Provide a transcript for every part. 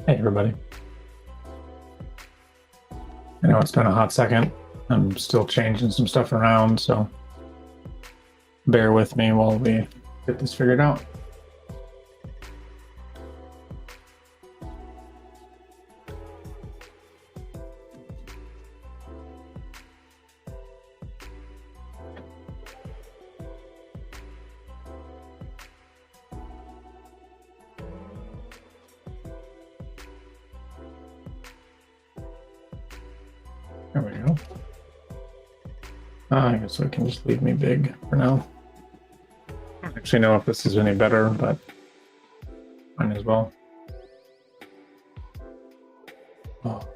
Hey everybody. I know it's been a hot second. I'm still changing some stuff around, so bear with me while we get this figured out. There we go. I guess we can just leave me big for now. I don't actually know if this is any better, but might as well. Oh.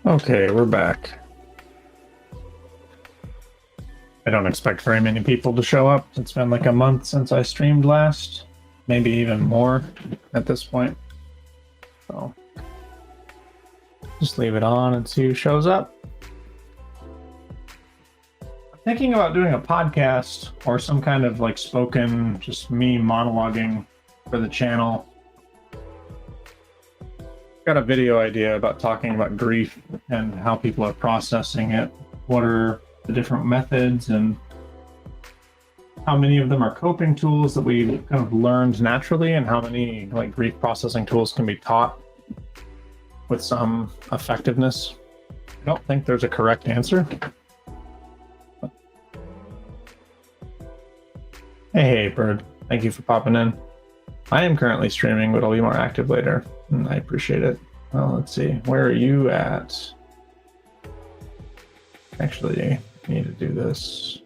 Okay, we're back. I don't expect very many people to show up. It's been like a month since I streamed last, maybe even more at this point. So just leave it on and see who shows up. I'm thinking about doing a podcast or some kind of like spoken, just me monologuing for the channel. Got a video idea about talking about grief and how people are processing it. What are the different methods and how many of them are coping tools that we kind of learned naturally, and how many like grief processing tools can be taught with some effectiveness. I don't think there's a correct answer. Hey, Bird. Thank you for popping in. I am currently streaming, but I'll be more active later. I appreciate it. Well, let's see. Where are you at? Actually, I need to do this.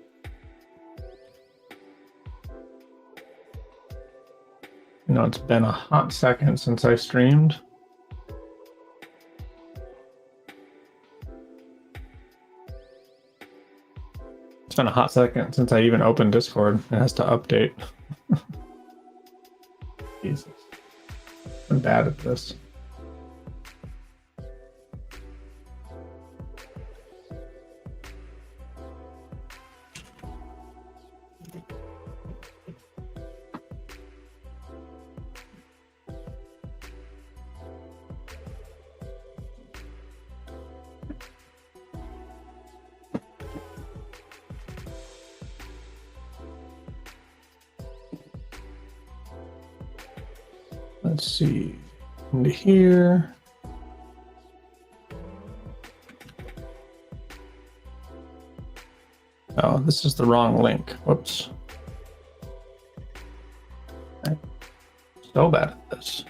You know, it's been a hot second since I streamed. It's been a hot second since I even opened Discord. It has to update. Jesus. I'm bad at this. Let's see, into here. Oh, this is the wrong link. Whoops. I'm so bad at this.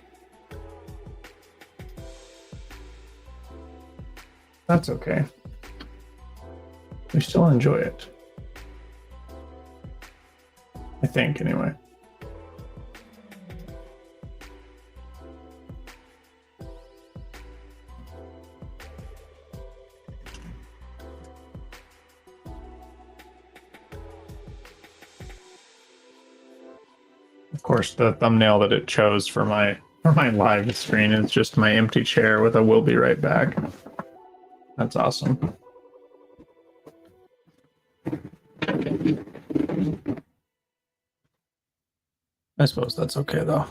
That's okay. We still enjoy it. I think, anyway. Of course, the thumbnail that it chose for my live screen is just my empty chair with a "will be right back." That's awesome. I suppose that's okay though.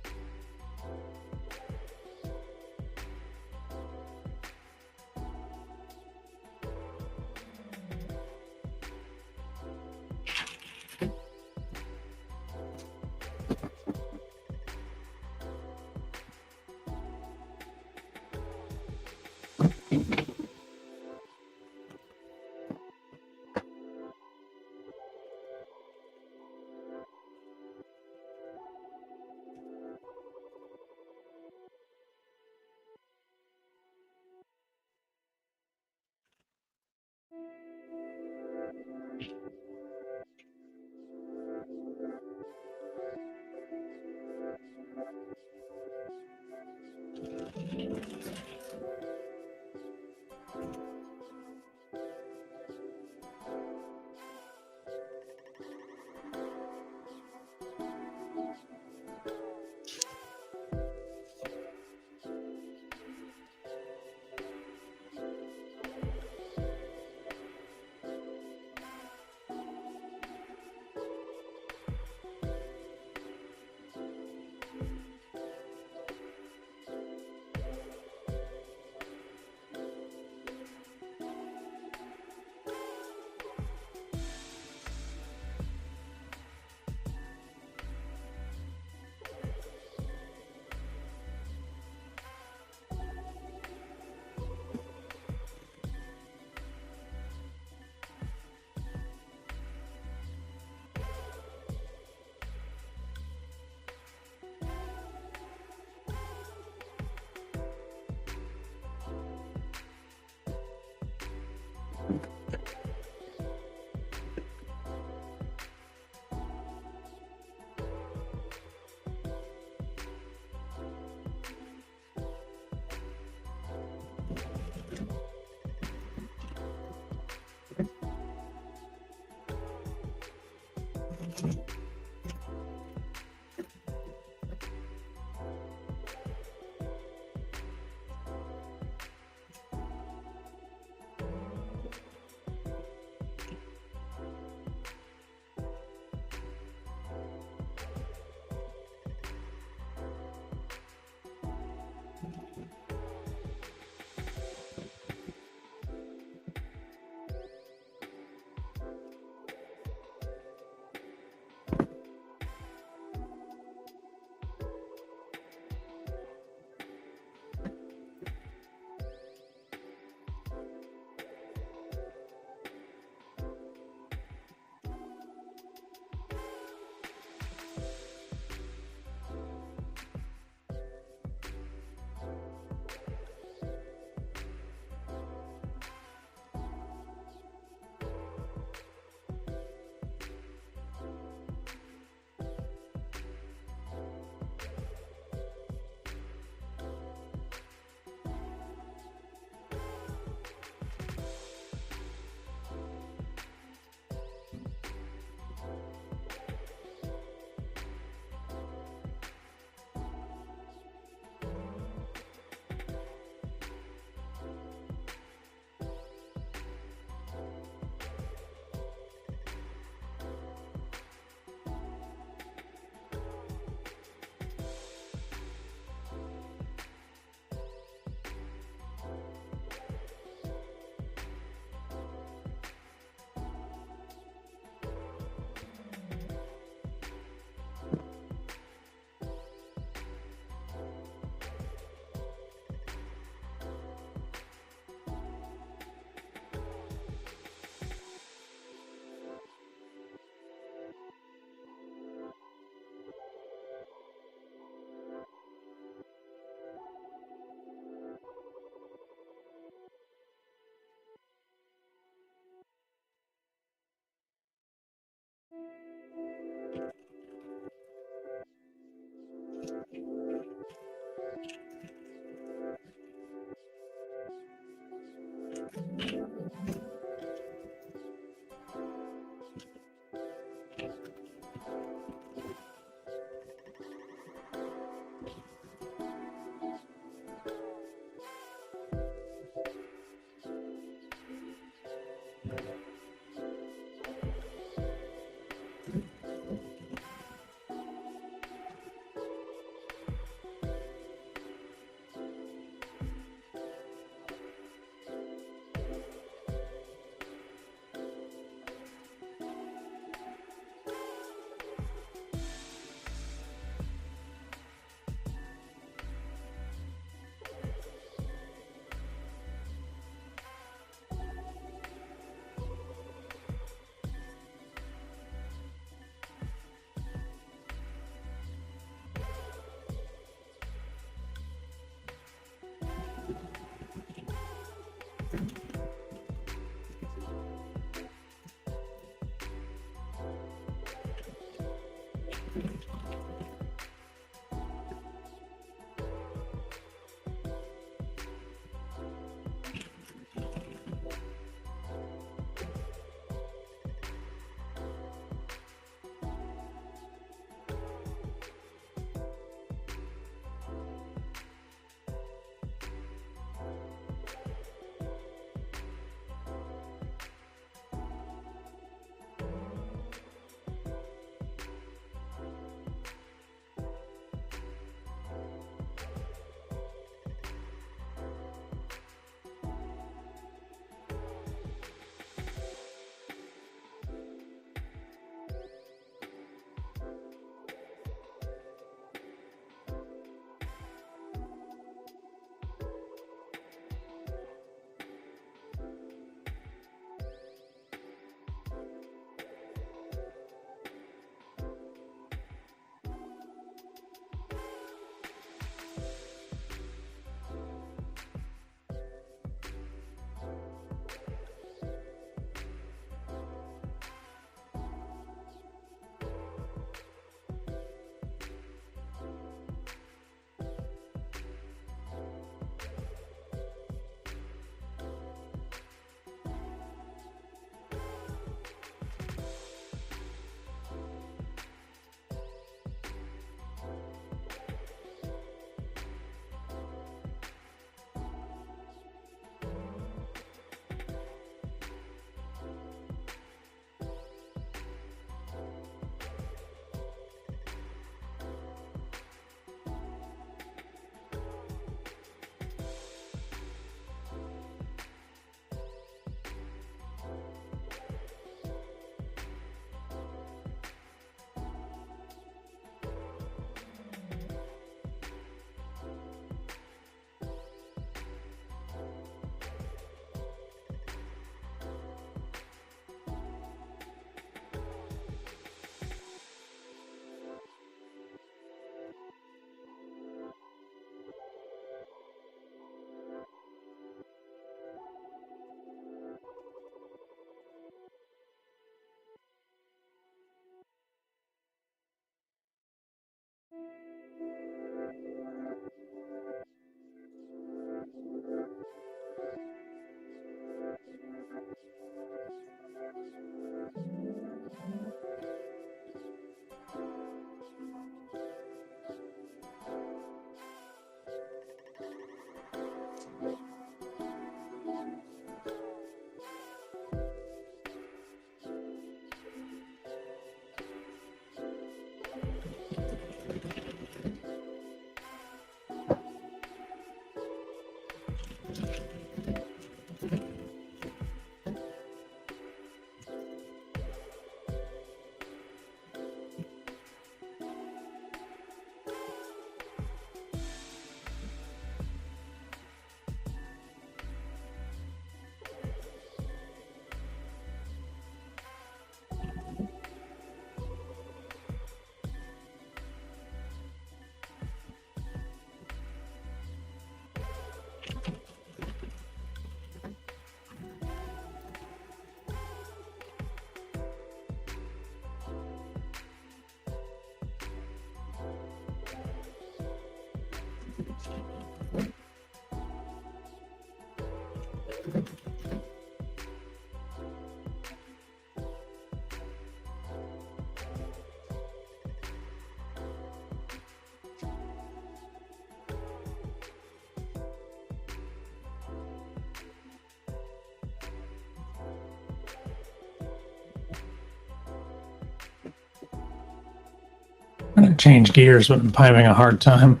I'm gonna change gears, but I'm having a hard time.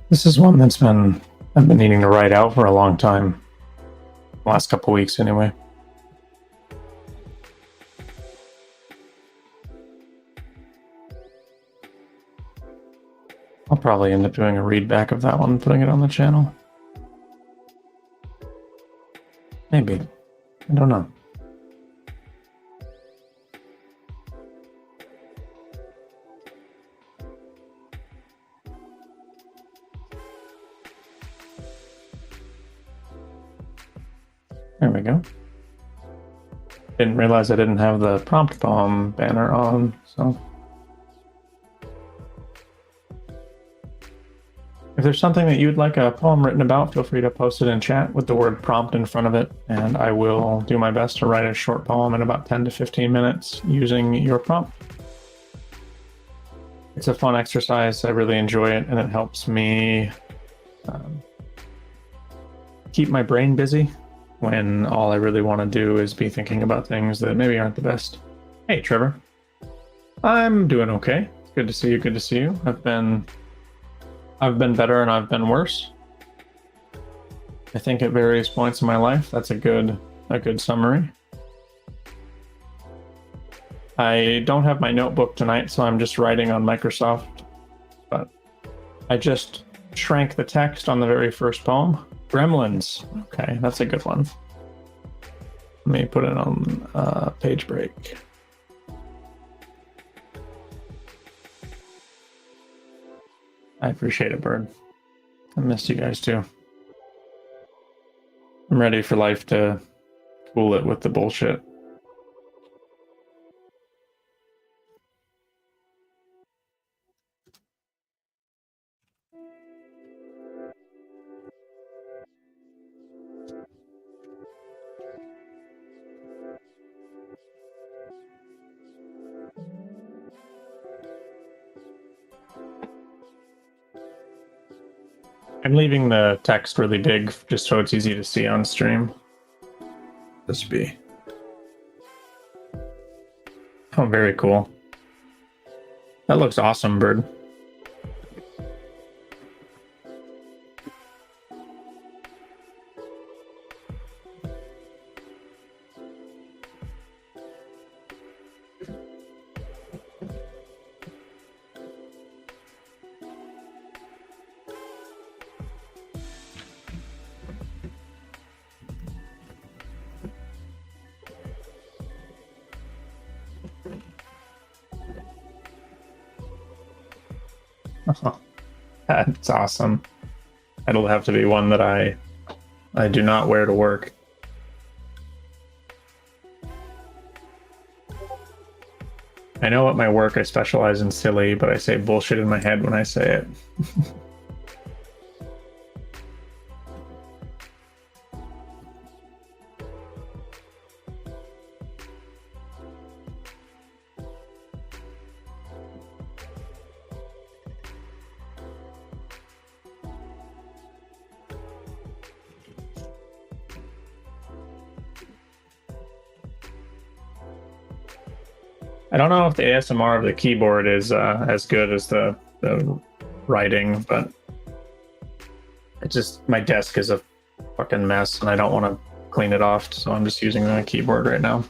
This is one I've been needing to write out for a long time. Last couple weeks, anyway. I'll probably end up doing a read back of that one and putting it on the channel. Maybe. I don't know. There we go. Didn't realize I didn't have the prompt poem banner on, so. If there's something that you'd like a poem written about, feel free to post it in chat with the word prompt in front of it, and I will do my best to write a short poem in about 10 to 15 minutes using your prompt. It's a fun exercise. I really enjoy it, and it helps me keep my brain busy when all I really want to do is be thinking about things that maybe aren't the best. Hey, Trevor. I'm doing okay. It's good to see you. Good to see you. I've been better and I've been worse. I think at various points in my life. That's a good summary. I don't have my notebook tonight, so I'm just writing on Microsoft, but I just shrank the text on the very first poem. Gremlins. Okay, that's a good one. Let me put it on page break. I appreciate it, Bird. I missed you guys too. I'm ready for life to cool it with the bullshit. I'm leaving the text really big just so it's easy to see on stream. This be. Oh, very cool. That looks awesome, Bird. That's awesome. That'll have to be one that I do not wear to work. I know at my work I specialize in silly, but I say bullshit in my head when I say it. I don't know if the ASMR of the keyboard is as good as the writing, but my desk is a fucking mess and I don't want to clean it off, so I'm just using the keyboard right now.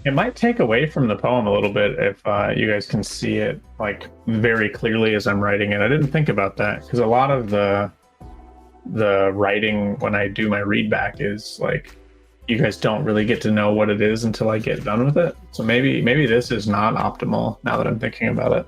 It might take away from the poem a little bit if you guys can see it like very clearly as I'm writing it. I didn't think about that because a lot of the the writing when I do my read back is like, you guys don't really get to know what it is until I get done with it. So maybe this is not optimal now that I'm thinking about it.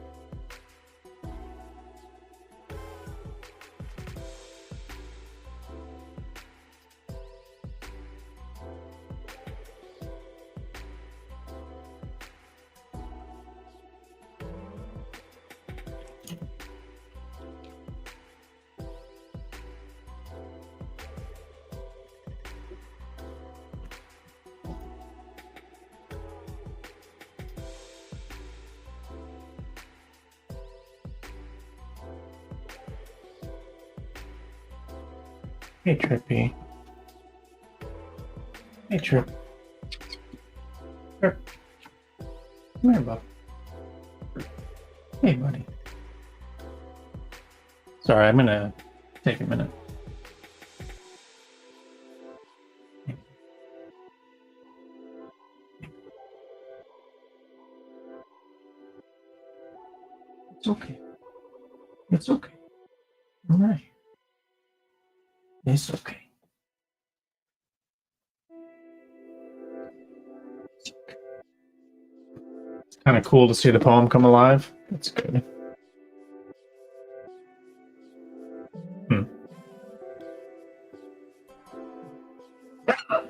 Hey, Trippy. Hey, Trip. Trip. Come here, bub. Hey, buddy. Sorry, I'm gonna take a minute. It's okay. It's okay. All right. It's okay. It's kind of cool to see the poem come alive. That's good.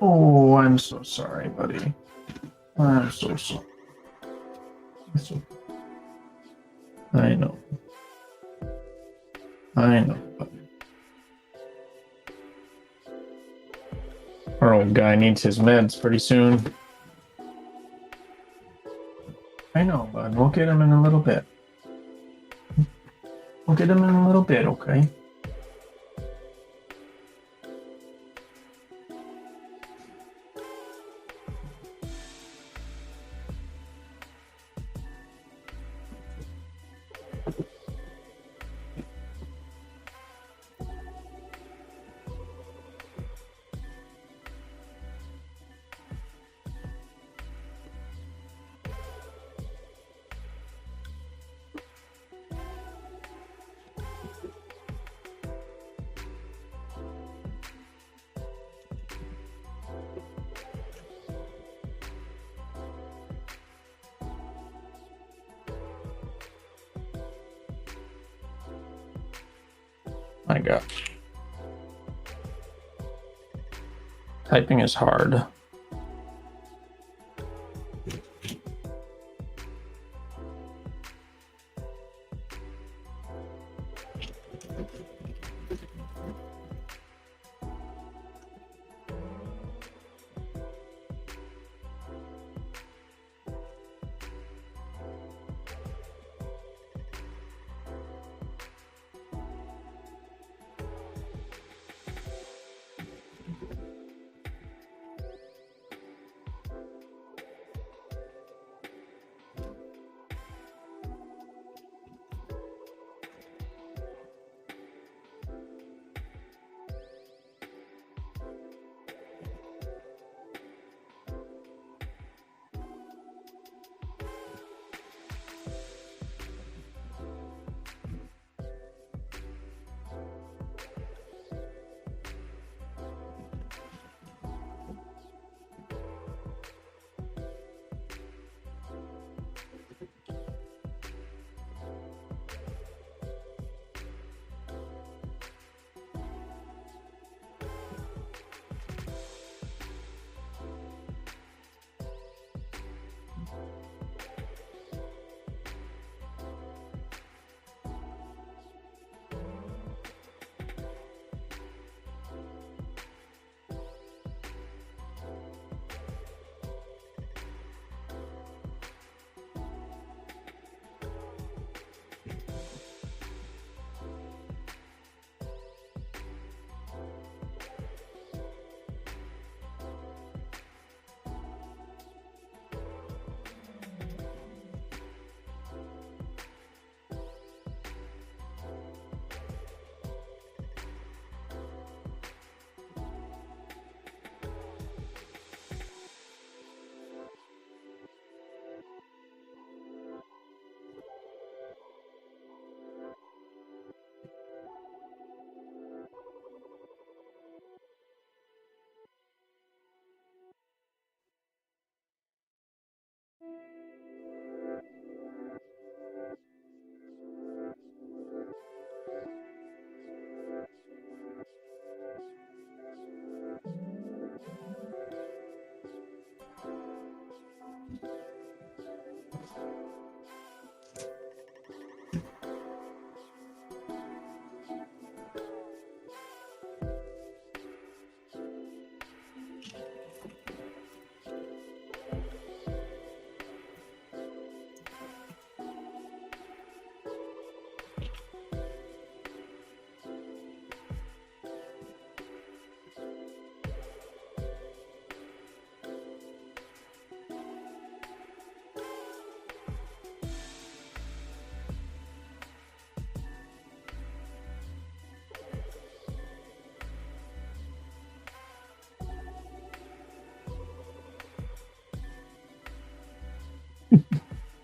Oh, I'm so sorry, buddy. I'm so sorry. It's okay. I know. I know, buddy. Our old guy needs his meds pretty soon. I know, bud. We'll get him in a little bit. We'll get him in a little bit, okay? My God. Typing is hard.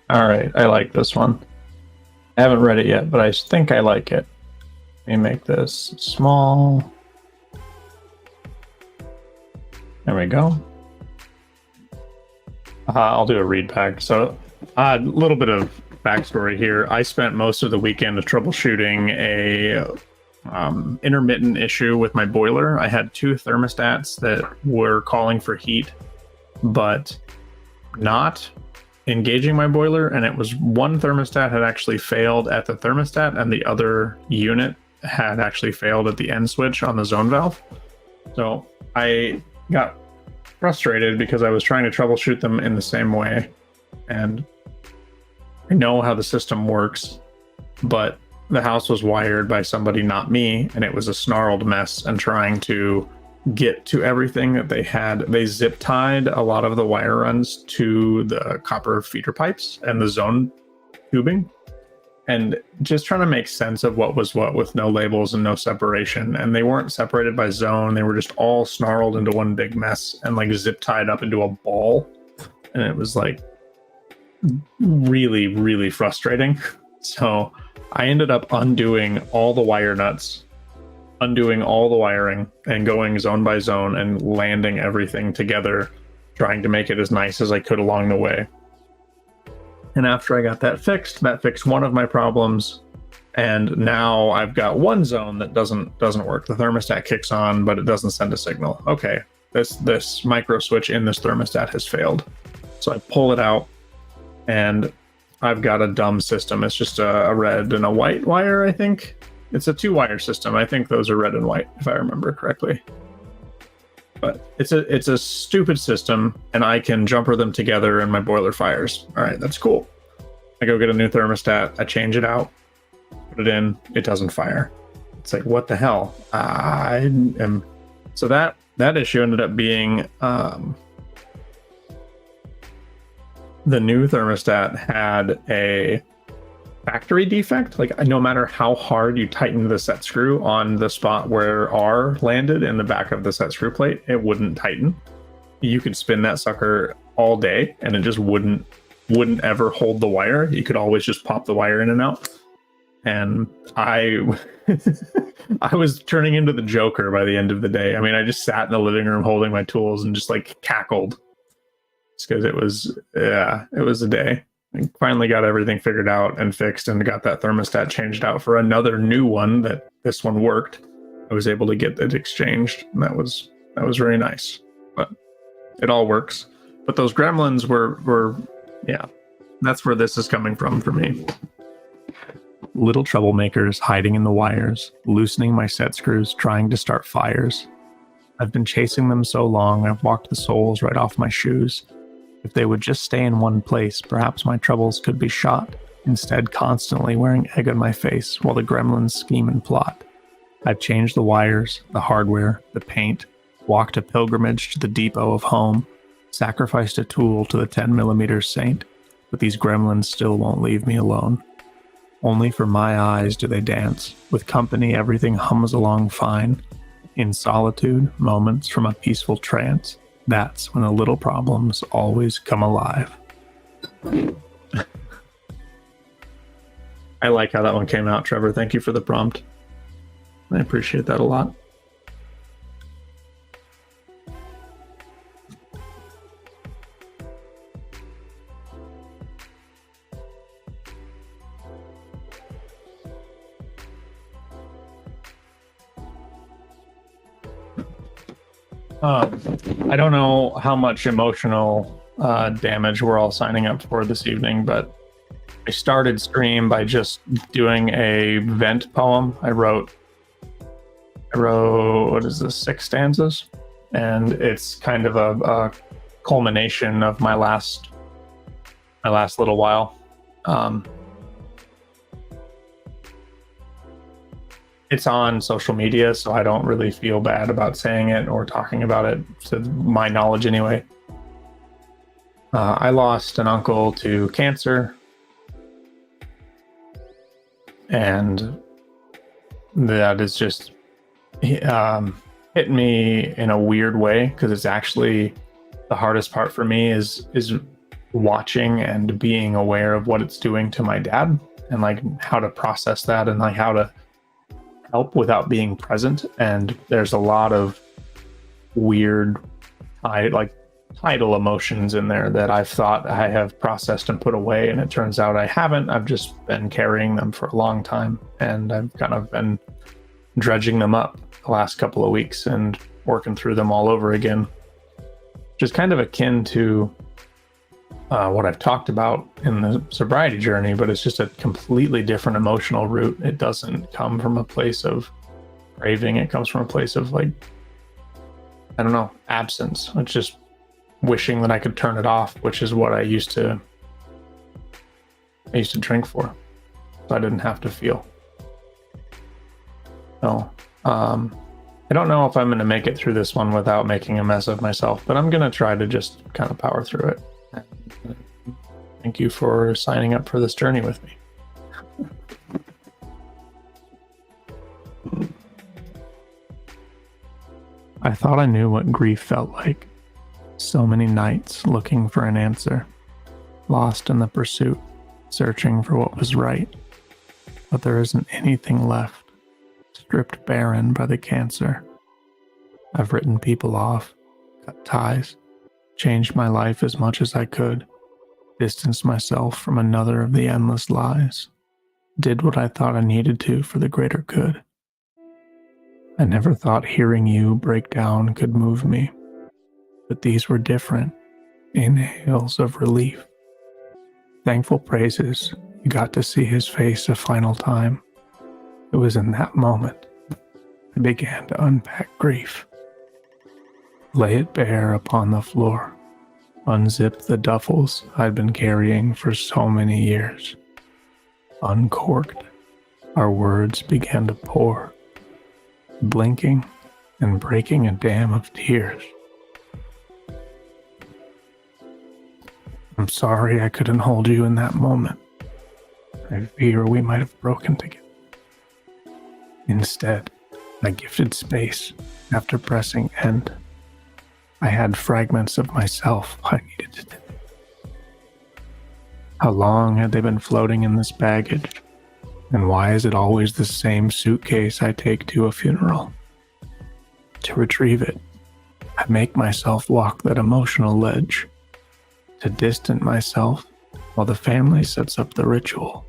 All right, I like this one. I haven't read it yet, but I think I like it. Let me make this small. There we go. I'll do a read back. So a little bit of backstory here. I spent most of the weekend troubleshooting a intermittent issue with my boiler. I had two thermostats that were calling for heat, but not engaging my boiler, and it was one thermostat had actually failed at the thermostat and the other unit had actually failed at the end switch on the zone valve. So I got frustrated because I was trying to troubleshoot them in the same way, and I know how the system works, but the house was wired by somebody, not me, and it was a snarled mess. And trying to get to everything that they had, they zip tied a lot of the wire runs to the copper feeder pipes and the zone tubing, and just trying to make sense of what was what with no labels and no separation. And they weren't separated by zone, they were just all snarled into one big mess and like zip tied up into a ball. And it was like really, really frustrating. So I ended up undoing all the wire nuts, undoing all the wiring, and going zone by zone and landing everything together, trying to make it as nice as I could along the way. And after I got that fixed one of my problems, and now I've got one zone that doesn't work. The thermostat kicks on, but it doesn't send a signal. Okay, this micro switch in this thermostat has failed. So I pull it out, and I've got a dumb system. It's just a red and a white wire, I think. It's a 2-wire system. I think those are red and white, if I remember correctly. But it's a stupid system, and I can jumper them together and my boiler fires. All right, that's cool. I go get a new thermostat, I change it out, put it in, it doesn't fire. It's like, what the hell? So that issue ended up being the new thermostat had a factory defect. Like, no matter how hard you tightened the set screw on the spot where R landed in the back of the set screw plate, it wouldn't tighten. You could spin that sucker all day and it just wouldn't ever hold the wire. You could always just pop the wire in and out. And I was turning into the Joker by the end of the day. I mean, I just sat in the living room holding my tools and just like cackled. Because it was a day. I finally got everything figured out and fixed and got that thermostat changed out for another new one that this one worked. I was able to get it exchanged, and that was very nice. But it all works. But those gremlins were that's where this is coming from for me. Little troublemakers hiding in the wires, loosening my set screws, trying to start fires. I've been chasing them so long, I've walked the soles right off my shoes. If they would just stay in one place, perhaps my troubles could be shot, instead constantly wearing egg on my face while the gremlins scheme and plot. I've changed the wires, the hardware, the paint, walked a pilgrimage to the depot of home, sacrificed a tool to the 10mm saint, but these gremlins still won't leave me alone. Only for my eyes do they dance. With company, everything hums along fine. In solitude, moments from a peaceful trance. That's when the little problems always come alive. I like how that one came out, Trevor. Thank you for the prompt. I appreciate that a lot. I don't know how much emotional damage we're all signing up for this evening, but I started stream by just doing a vent poem. I wrote, what is this, 6 stanzas? And it's kind of a culmination of my last little while. It's on social media, so I don't really feel bad about saying it or talking about it, to my knowledge anyway. I lost an uncle to cancer, and that is just hit me in a weird way, because it's actually the hardest part for me is watching and being aware of what it's doing to my dad, and like how to process that, and like how to help without being present. And there's a lot of weird tidal emotions in there that I've thought I have processed and put away, and it turns out I haven't. I've just been carrying them for a long time, and I've kind of been dredging them up the last couple of weeks and working through them all over again, which is kind of akin to what I've talked about in the sobriety journey, but it's just a completely different emotional route. It doesn't come from a place of craving. It comes from a place of, like, I don't know, absence. It's just wishing that I could turn it off, which is what I used to drink for, so I didn't have to feel. So I don't know if I'm going to make it through this one without making a mess of myself, but I'm going to try to just kind of power through it. Thank you for signing up for this journey with me. I thought I knew what grief felt like. So many nights looking for an answer, lost in the pursuit, searching for what was right. But there isn't anything left, stripped barren by the cancer. I've written people off, cut ties, changed my life as much as I could, distanced myself from another of the endless lies, did what I thought I needed to for the greater good. I never thought hearing you break down could move me, but these were different, inhales of relief. Thankful praises, you got to see his face a final time. It was in that moment I began to unpack grief. Lay it bare upon the floor, unzip the duffels I'd been carrying for so many years. Uncorked, our words began to pour, blinking and breaking a dam of tears. I'm sorry I couldn't hold you in that moment. I fear we might have broken together. Instead, I gifted space after pressing end. I had fragments of myself I needed to do. How long had they been floating in this baggage? And why is it always the same suitcase I take to a funeral? To retrieve it, I make myself walk that emotional ledge, to distance myself while the family sets up the ritual,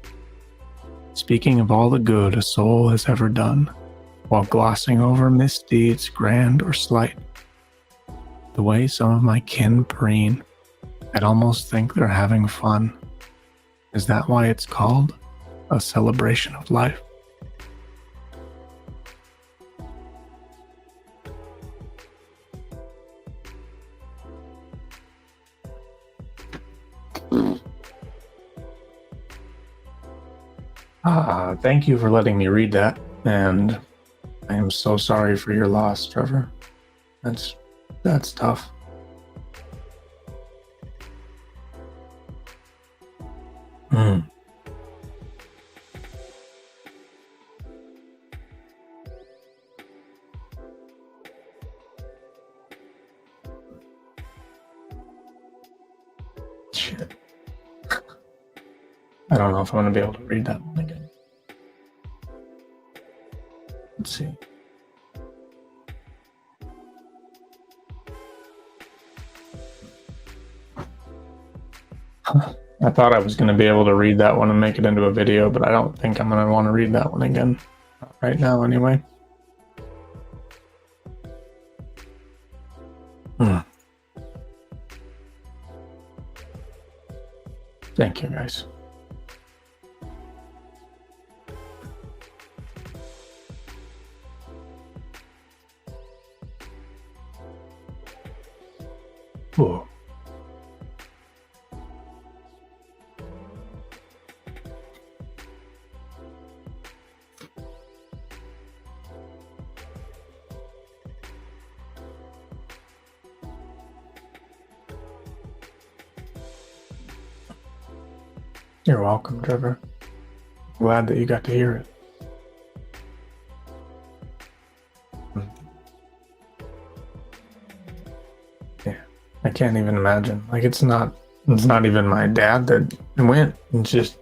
speaking of all the good a soul has ever done, while glossing over misdeeds, grand or slight. The way some of my kin preen, I'd almost think they're having fun. Is that why it's called a celebration of life? Thank you for letting me read that, and I am so sorry for your loss, Trevor. That's tough. Shit. I don't know if I'm going to be able to read that one again. Let's see. I thought I was going to be able to read that one and make it into a video, but I don't think I'm going to want to read that one again. Not right now, anyway. Thank you, guys. Ooh. You're welcome, Trevor. Glad that you got to hear it. Yeah, I can't even imagine. Like, it's not It's not even my dad that went. It's just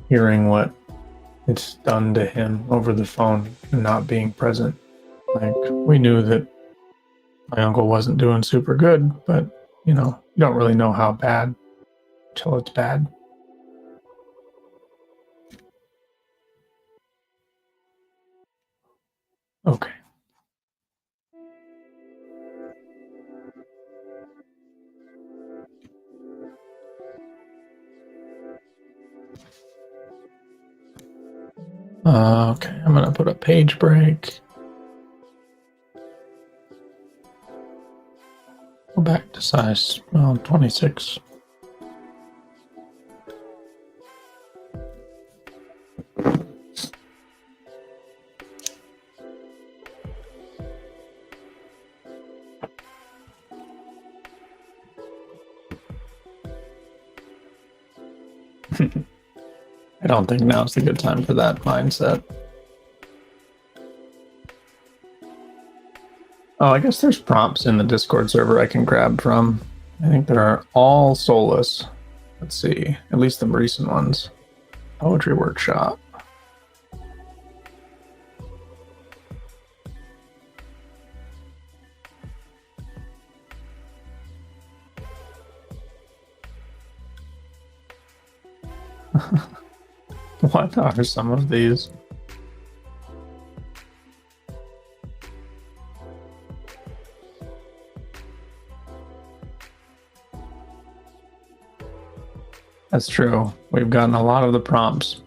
hearing what it's done to him over the phone and not being present. Like, we knew that my uncle wasn't doing super good, but you don't really know how bad till it's bad. Okay. Okay, I'm gonna put a page break. Go back to size 26. I don't think now's a good time for that mindset. Oh, I guess there's prompts in the Discord server I can grab from. I think they're all soulless. Let's see, at least the recent ones. Poetry workshop. What are some of these? That's true. We've gotten a lot of the prompts.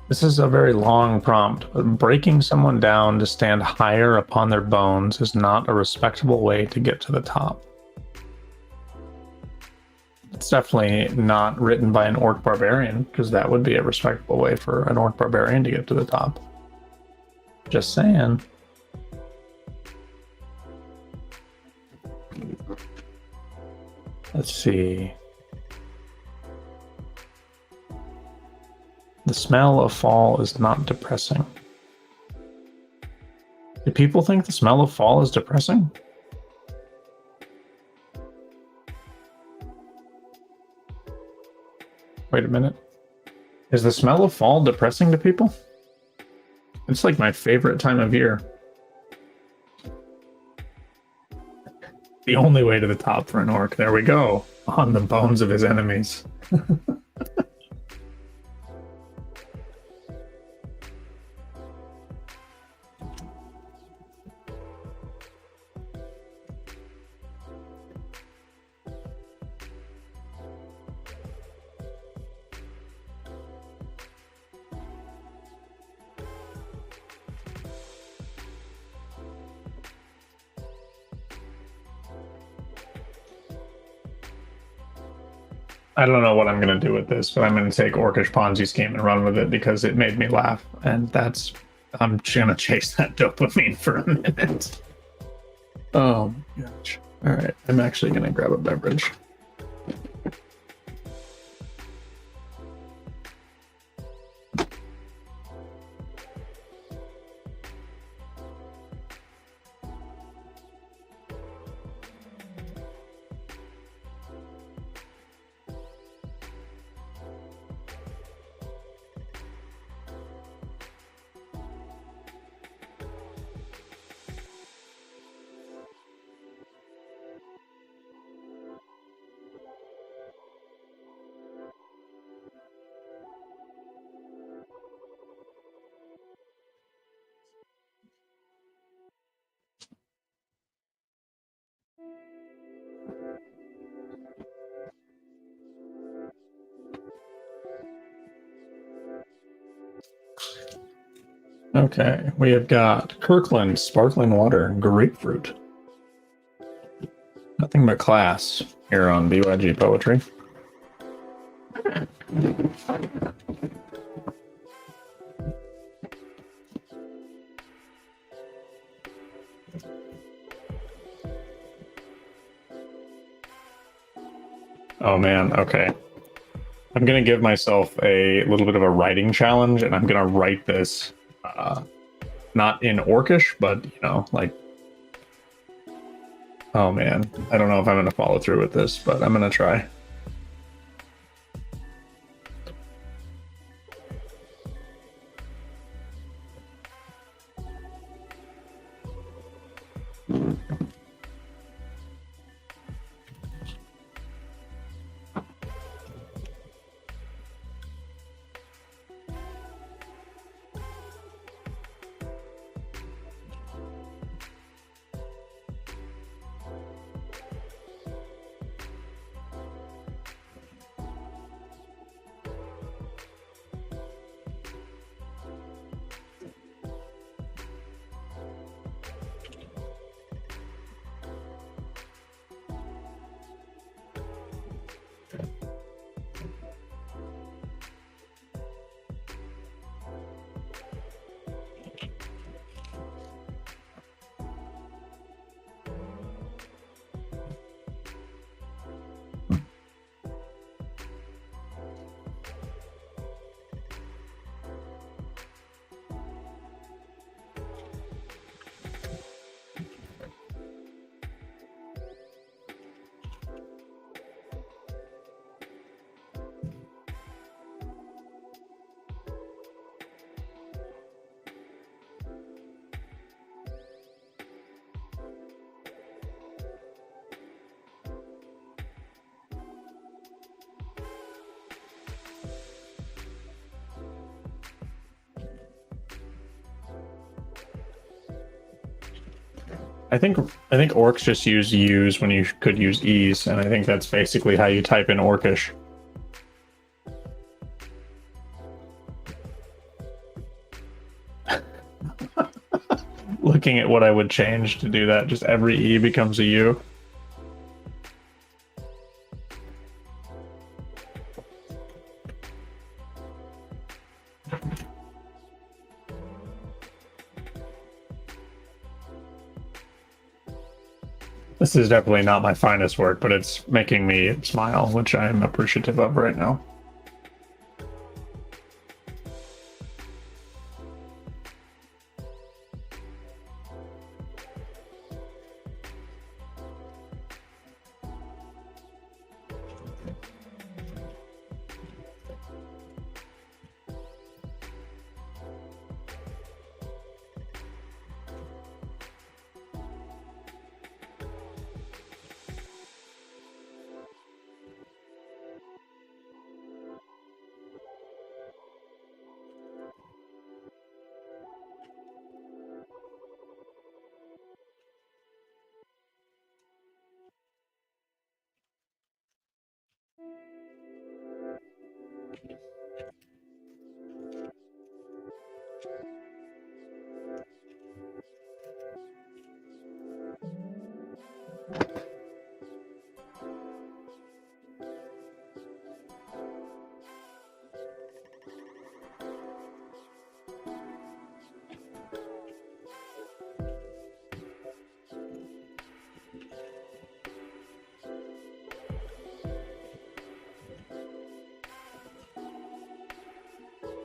This is a very long prompt, but breaking someone down to stand higher upon their bones is not a respectable way to get to the top. It's definitely not written by an orc barbarian, because that would be a respectable way for an orc barbarian to get to the top. Just saying. Let's see. The smell of fall is not depressing. Do people think the smell of fall is depressing? Wait a minute. Is the smell of fall depressing to people? It's like my favorite time of year. The only way to the top for an orc. There we go. On the bones of his enemies. I don't know what I'm going to do with this, but I'm going to take Orcish Ponzi scheme and run with it because it made me laugh. And I'm going to chase that dopamine for a minute. Oh my gosh. All right. I'm actually going to grab a beverage. Okay, we have got Kirkland Sparkling Water Grapefruit. Nothing but class here on BYG Poetry. Oh man, okay. I'm gonna give myself a little bit of a writing challenge, and I'm gonna write this not in Orcish, but like Oh man, I don't know if I'm gonna follow through with this, but I'm gonna try. I think orcs just use U's when you could use E's, and I think that's basically how you type in orcish. Looking at what I would change to do that, just every E becomes a U. This is definitely not my finest work, but it's making me smile, which I'm appreciative of right now.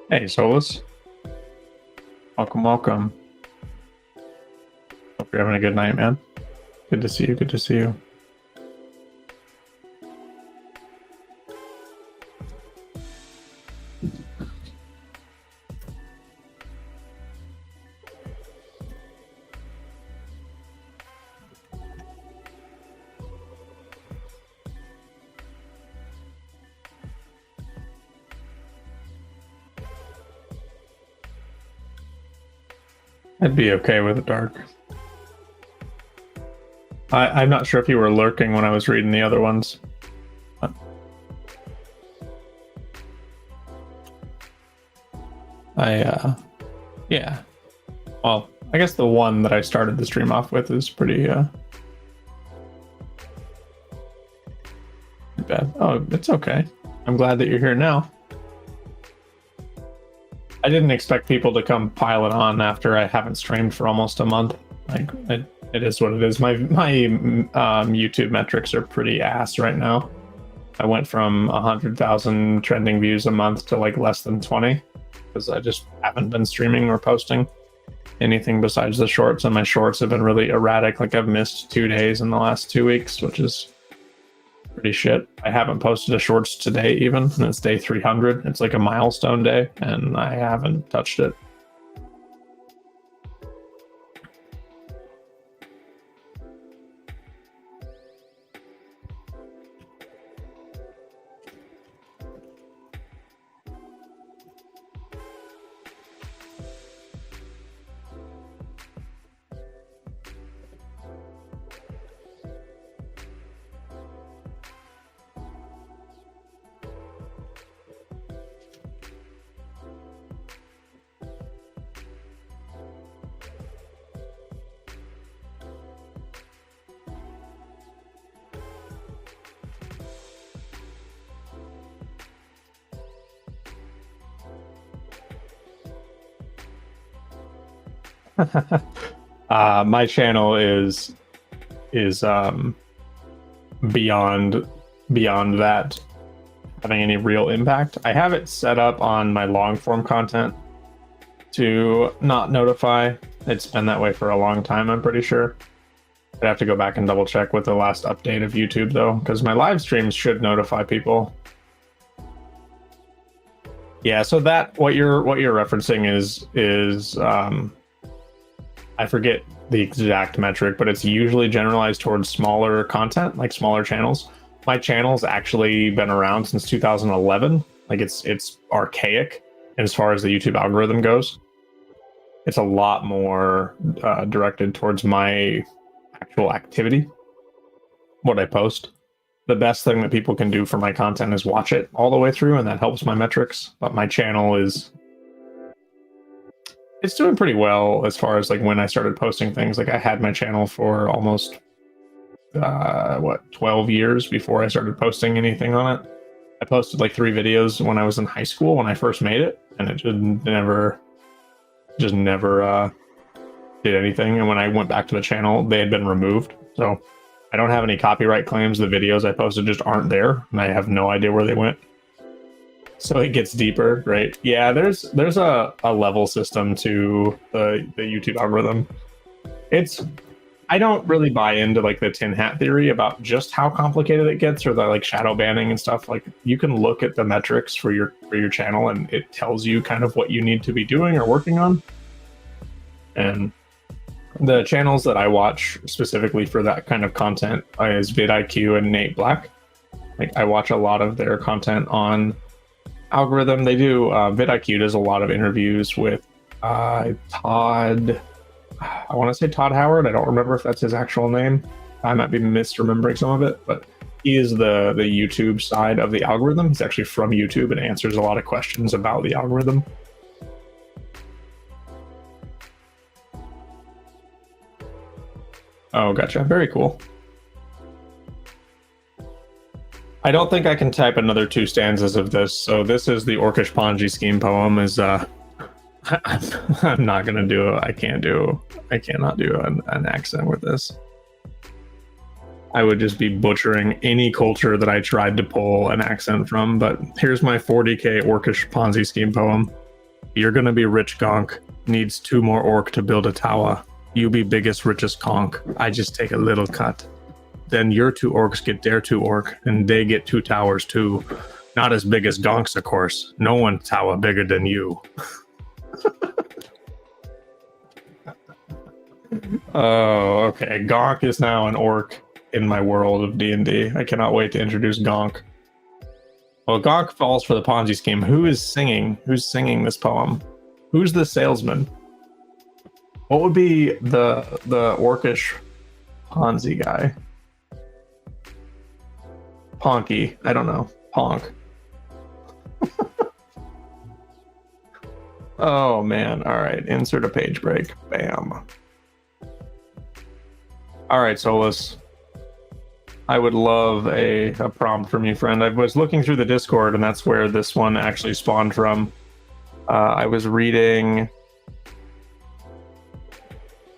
Hey, Solus. Welcome, welcome. Hope you're having a good night, man. Good to see you, good to see you. I'd be okay with it dark. I'm not sure if you were lurking when I was reading the other ones. Yeah. Well, I guess the one that I started the stream off with is pretty bad. Oh, it's okay. I'm glad that you're here now. I didn't expect people to come pile it on after I haven't streamed for almost a month. Like, it is what it is. My YouTube metrics are pretty ass right now. I went from 100,000 trending views a month to like less than 20 because I just haven't been streaming or posting. anything besides the shorts, and my shorts have been really erratic. Like I've missed 2 days in the last 2 weeks, which is pretty shit. I haven't posted a shorts today even, and it's day 300. It's like a milestone day, and I haven't touched it. My channel is beyond that having any real impact. I have it set up on my long form content to not notify. It's been that way for a long time, I'm pretty sure. I'd have to go back and double check with the last update of YouTube though, because my live streams should notify people. Yeah, so that what you're referencing is I forget the exact metric, but it's usually generalized towards smaller content, like smaller channels. My channel's actually been around since 2011. Like it's archaic as far as the YouTube algorithm goes. It's a lot more directed towards my actual activity, what I post. The best thing that people can do for my content is watch it all the way through, and that helps my metrics. But my channel it's doing pretty well as far as like when I started posting things. Like I had my channel for almost 12 years before I started posting anything on it. I posted like 3 videos when I was in high school when I first made it, and it just never did anything. And when I went back to the channel, they had been removed. So I don't have any copyright claims. The videos I posted just aren't there, and I have no idea where they went. So it gets deeper, right? Yeah, there's a level system to the YouTube algorithm. I don't really buy into like the tin hat theory about just how complicated it gets, or the like shadow banning and stuff. Like you can look at the metrics for your channel, and it tells you kind of what you need to be doing or working on. And the channels that I watch specifically for that kind of content is vidIQ and Nate Black. Like I watch a lot of their content on algorithm. They do vidIQ does a lot of interviews with Todd, I want to say Todd Howard. I don't remember if that's his actual name. I might be misremembering some of it, but he is the YouTube side of the algorithm. He's actually from YouTube and answers a lot of questions about the algorithm. Oh, gotcha. Very cool. I don't think I can type another 2 stanzas of this. So this is the Orcish Ponzi scheme poem. I'm not gonna do it. I cannot do an accent with this. I would just be butchering any culture that I tried to pull an accent from. But here's my 40k Orcish Ponzi scheme poem. You're gonna be rich, gonk. Needs 2 more orc to build a tower. You be biggest, richest conk. I just take a little cut. Then your 2 orcs get their 2 orc, and they get 2 towers too. Not as big as Gonk's, of course. No one tower bigger than you. Oh, okay. Gonk is now an orc in my world of D&D. I cannot wait to introduce Gonk. Well, Gonk falls for the Ponzi scheme. Who is singing? Who's singing this poem? Who's the salesman? What would be the orcish Ponzi guy? Ponky. I don't know. Ponk. Oh, man. All right. Insert a page break. Bam. All right, Solus. I would love a prompt from you, friend. I was looking through the Discord, and that's where this one actually spawned from. I was reading...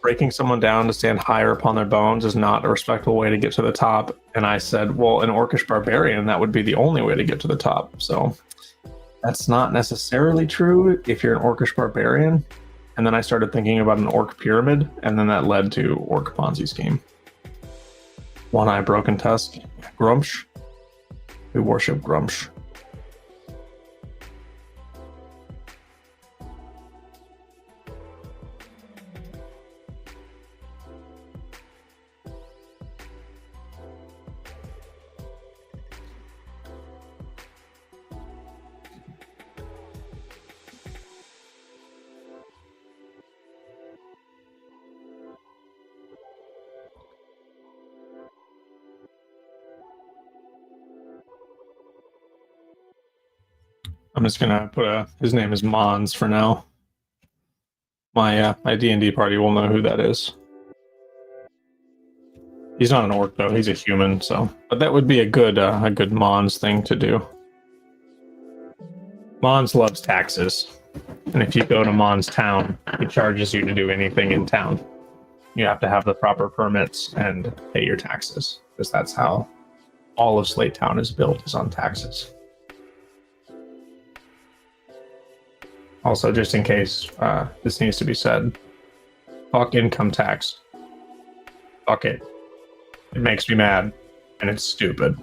Breaking someone down to stand higher upon their bones is not a respectful way to get to the top. And I said, well, an orcish barbarian, that would be the only way to get to the top. So that's not necessarily true if you're an orcish barbarian. And then I started thinking about an orc pyramid, and then that led to orc Ponzi scheme. One Eye Broken Tusk, Grumsh. We worship Grumsh. I'm just gonna put his name is Mons for now. My D&D party will know who that is. He's not an orc though; he's a human. So, but that would be a good Mons thing to do. Mons loves taxes, and if you go to Mons town, he charges you to do anything in town. You have to have the proper permits and pay your taxes, because that's how all of Slate Town is built, is on taxes. Also, just in case this needs to be said, fuck income tax. Fuck it. It makes me mad, and it's stupid.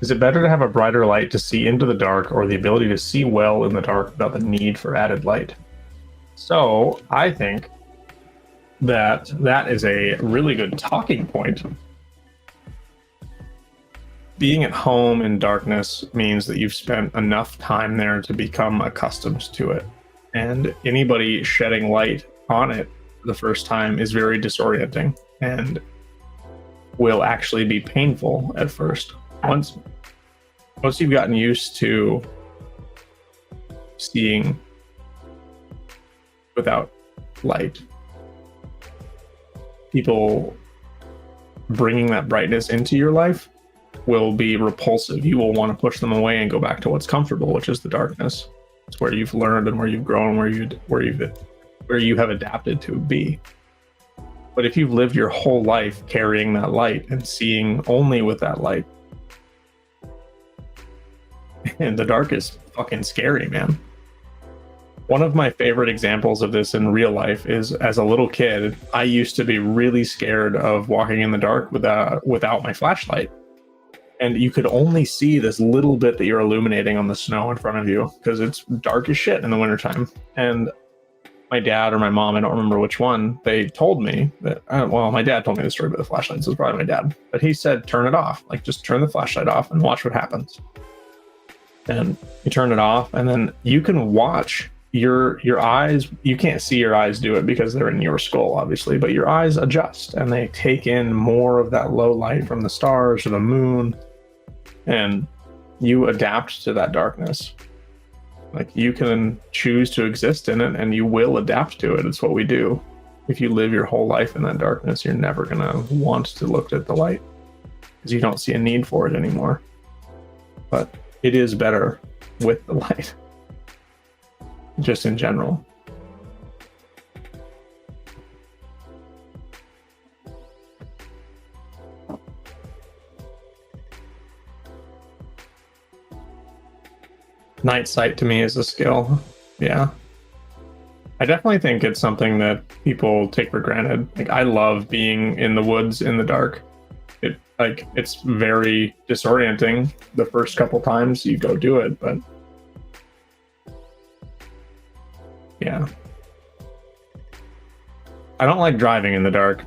Is it better to have a brighter light to see into the dark, or the ability to see well in the dark without the need for added light? So, I think that is a really good talking point. Being at home in darkness means that you've spent enough time there to become accustomed to it. And anybody shedding light on it for the first time is very disorienting and will actually be painful at first. Once you've gotten used to seeing without light, people bringing that brightness into your life will be repulsive. You will want to push them away and go back to what's comfortable, which is the darkness. It's where you've learned and where you've grown, where you have adapted to be. But if you've lived your whole life carrying that light and seeing only with that light, and the dark is fucking scary, man. One of my favorite examples of this in real life is, as a little kid, I used to be really scared of walking in the dark without my flashlight. And you could only see this little bit that you're illuminating on the snow in front of you, because it's dark as shit in the wintertime. And my dad or my mom, I don't remember which one, they told me that, well, my dad told me the story about the flashlight, so it's probably my dad. But he said, turn it off. Like, just turn the flashlight off and watch what happens. And you turn it off, and then you can watch your eyes. You can't see your eyes do it because they're in your skull, obviously, but your eyes adjust and they take in more of that low light from the stars or the moon, and you adapt to that darkness. Like, you can choose to exist in it, and you will adapt to it. It's what we do. If you live your whole life in that darkness, you're never gonna want to look at the light because you don't see a need for it anymore. But it is better with the light, just in general. Night sight to me is a skill. Yeah. I definitely think it's something that people take for granted. Like, I love being in the woods in the dark. It's very disorienting the first couple times you go do it, but yeah. I don't like driving in the dark.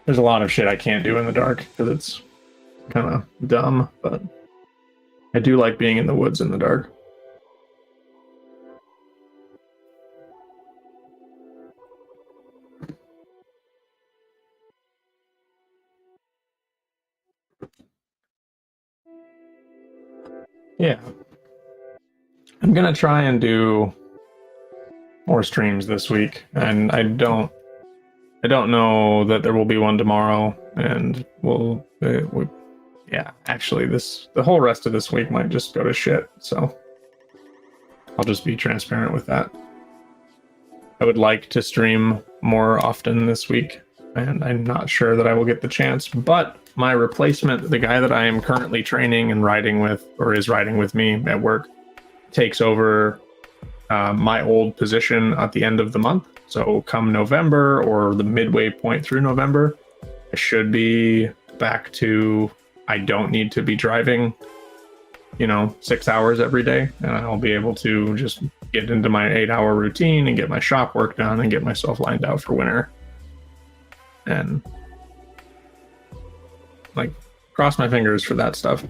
There's a lot of shit I can't do in the dark because it's kind of dumb, but I do like being in the woods in the dark. Yeah. I'm gonna try and do more streams this week, and I don't know that there will be one tomorrow, and actually the whole rest of this week might just go to shit, so I'll just be transparent with that. I would like to stream more often this week, and I'm not sure that I will get the chance. But my replacement, the guy that I am currently training and riding with, or is riding with me at work, takes over my old position at the end of the month. So come November or the midway point through November, I should be back to, I don't need to be driving, 6 hours every day, and I'll be able to just get into my 8-hour routine and get my shop work done and get myself lined out for winter. And like, cross my fingers for that stuff.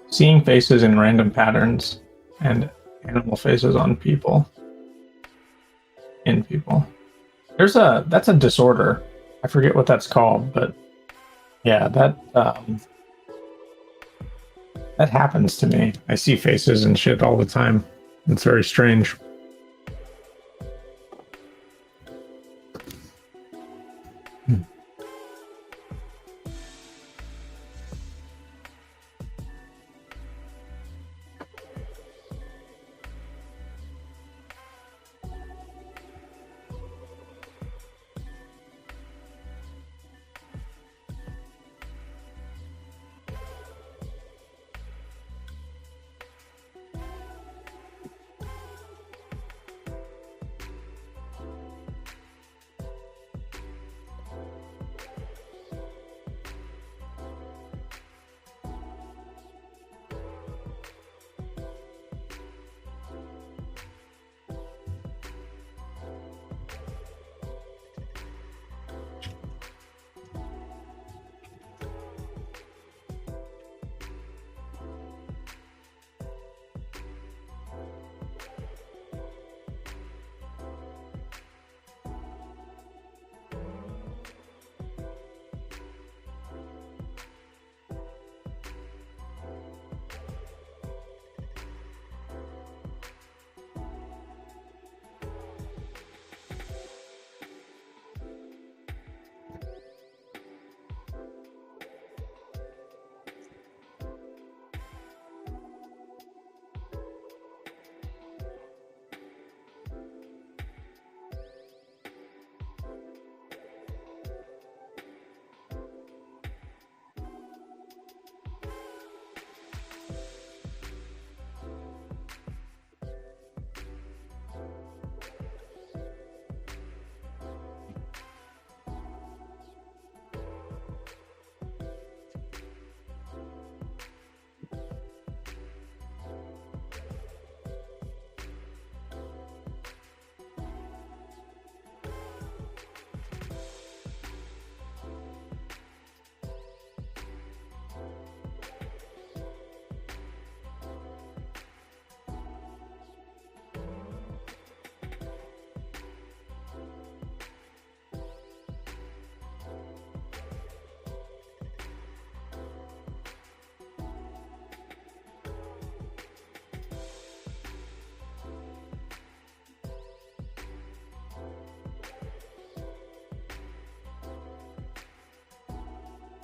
Seeing faces in random patterns and animal faces on people. In people. That's a disorder. I forget what that's called, but yeah, that happens to me. I see faces and shit all the time. It's very strange.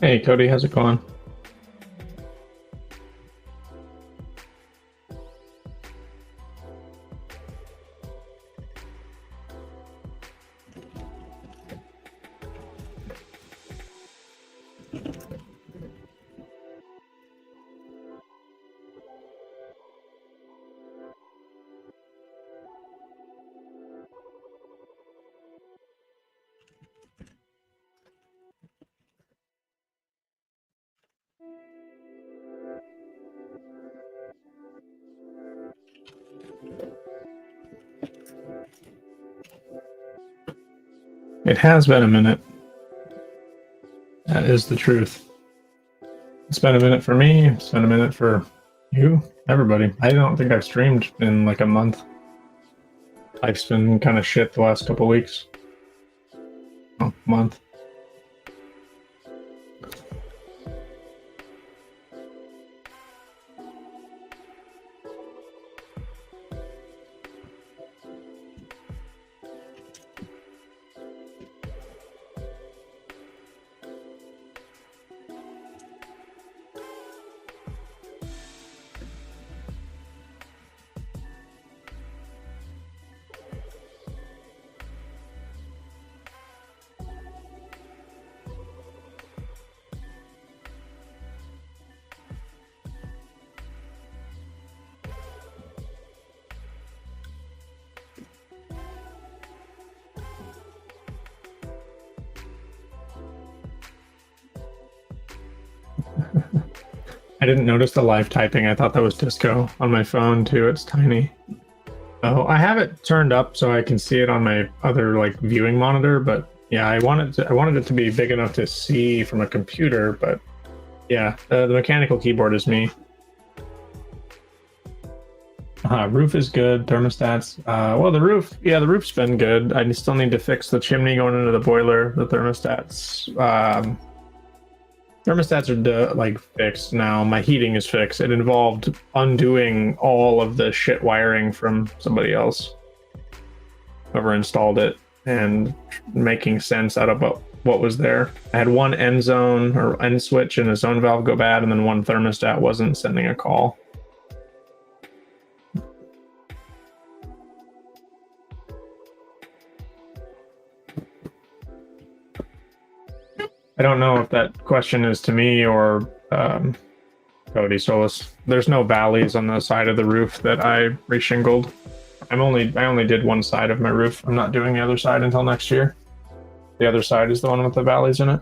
Hey, Cody, how's it going? It has been a minute. That is the truth. It's been a minute for me. It's been a minute for you, everybody. I don't think I've streamed in like a month. Life's been kind of shit the last couple weeks. Oh, month. I didn't notice the live typing. I thought that was disco on my phone too. It's tiny. Oh, I have it turned up so I can see it on my other like viewing monitor, but yeah, I wanted it to be big enough to see from a computer, but yeah, the mechanical keyboard is me. Roof is good. Thermostats. Well, the roof, yeah, the roof's been good. I still need to fix the chimney going into the boiler. The thermostats. Thermostats are like fixed now. My heating is fixed. It involved undoing all of the shit wiring from somebody else, whoever installed it, and making sense out of what was there. I had one end zone or end switch and a zone valve go bad, and then one thermostat wasn't sending a call. I don't know if that question is to me or Cody Solis. There's no valleys on the side of the roof that I reshingled. I only did one side of my roof. I'm not doing the other side until next year. The other side is the one with the valleys in it.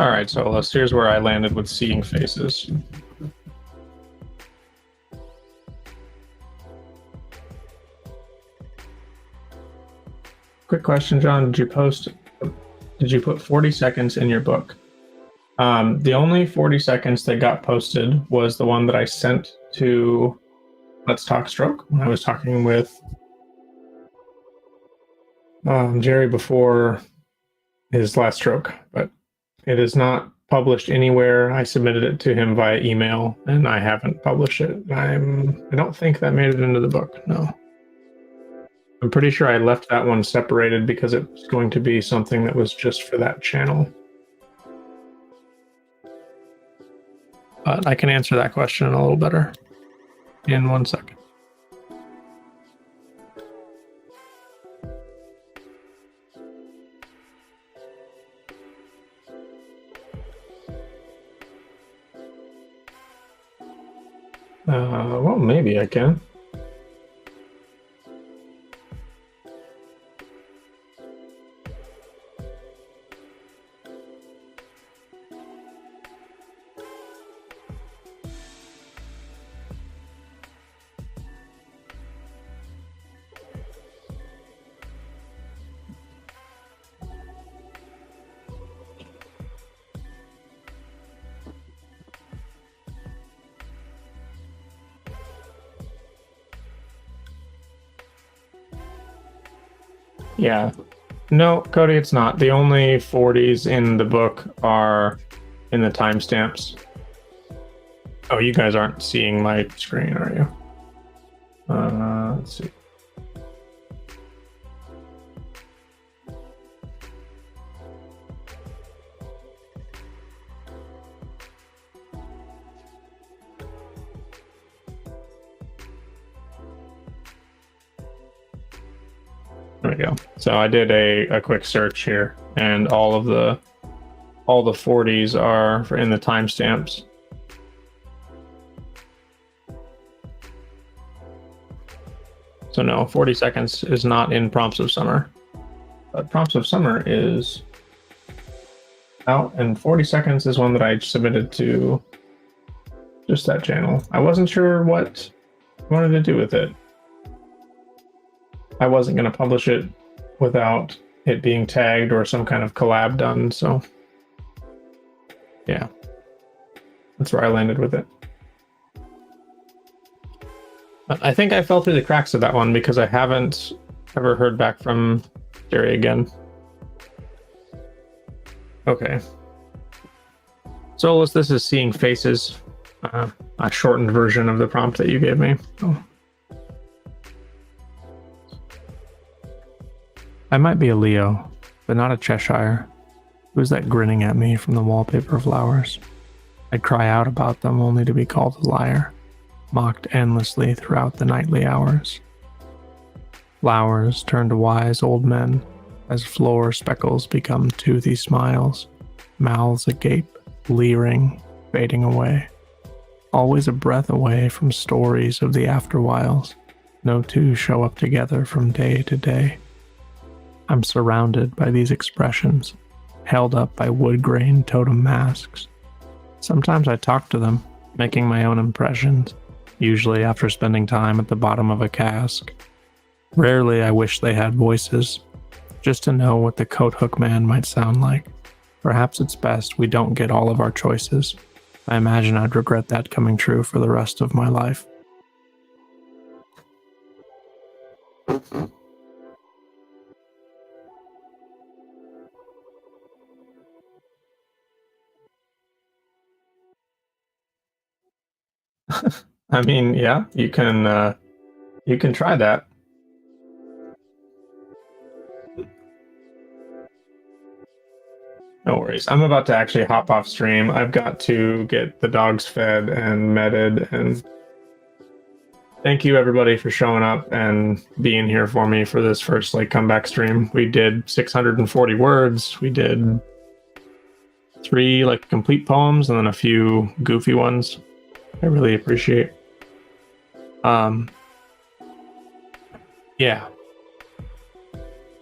All right, so here's where I landed with seeing faces. Quick question, John. Did you put 40 seconds in your book? The only 40 seconds that got posted was the one that I sent to Let's Talk Stroke when I was talking with Jerry before his last stroke, but it is not published anywhere. I submitted it to him via email, and I haven't published it. I don't think that made it into the book. No. I'm pretty sure I left that one separated because it was going to be something that was just for that channel. But I can answer that question a little better in 1 second. Well, maybe I can. Yeah. No, Cody, it's not. The only 40s in the book are in the timestamps. Oh, you guys aren't seeing my screen, are you? Let's see. There we go. So I did a quick search here, and all the 40s are in the timestamps. So no, 40 seconds is not in Prompts of Summer. But Prompts of Summer is out, and 40 seconds is one that I submitted to just that channel. I wasn't sure what I wanted to do with it. I wasn't going to publish it without it being tagged or some kind of collab done, so yeah, that's where I landed with it. But I think I fell through the cracks of that one because I haven't ever heard back from Jerry again. Okay. Solus, this is Seeing Faces, a shortened version of the prompt that you gave me. Oh. I might be a Leo, but not a Cheshire. Who's that grinning at me from the wallpaper flowers? I'd cry out about them only to be called a liar, mocked endlessly throughout the nightly hours. Flowers turn to wise old men, as floor speckles become toothy smiles, mouths agape, leering, fading away. Always a breath away from stories of the afterwhiles, no two show up together from day to day. I'm surrounded by these expressions, held up by wood-grain totem masks. Sometimes I talk to them, making my own impressions, usually after spending time at the bottom of a cask. Rarely I wish they had voices, just to know what the coat hook man might sound like. Perhaps it's best we don't get all of our choices. I imagine I'd regret that coming true for the rest of my life. I mean, yeah, you can try that. No worries. I'm about to actually hop off stream. I've got to get the dogs fed and meted, and thank you everybody for showing up and being here for me for this first comeback stream. We did 640 words. We did 3 complete poems and then a few goofy ones. I really appreciate. Yeah.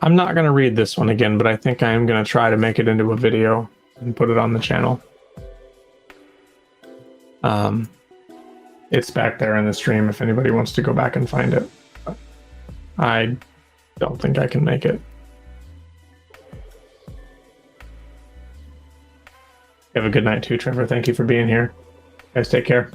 I'm not going to read this one again, but I think I am going to try to make it into a video. and put it on the channel. It's back there in the stream if anybody wants to go back and find it. I don't think I can make it. Have a good night too, Trevor. Thank you for being here. Guys, take care.